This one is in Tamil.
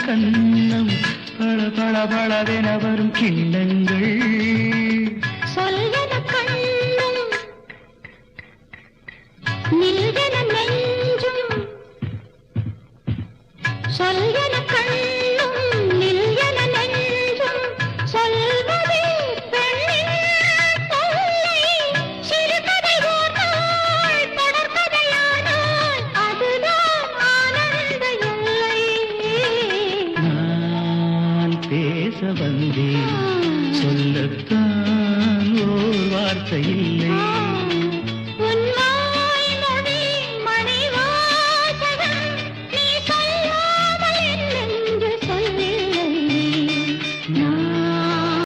கண்ணம் பள பள பளவென வரும் கிண்ணங்கள் சொல்வன கண்ணும் நில்வன நெஞ்சும் சொல்வன கண்ணும் நில்வன நெஞ்சும் சொல்வதே பெண்ணின் தொல்லை சிறுகதை ஓர் நாள் தொடர்கதையானால் அதுதான் ஆனந்த எல்லை நான் பேச வந்தேன் சொல்லத்தான்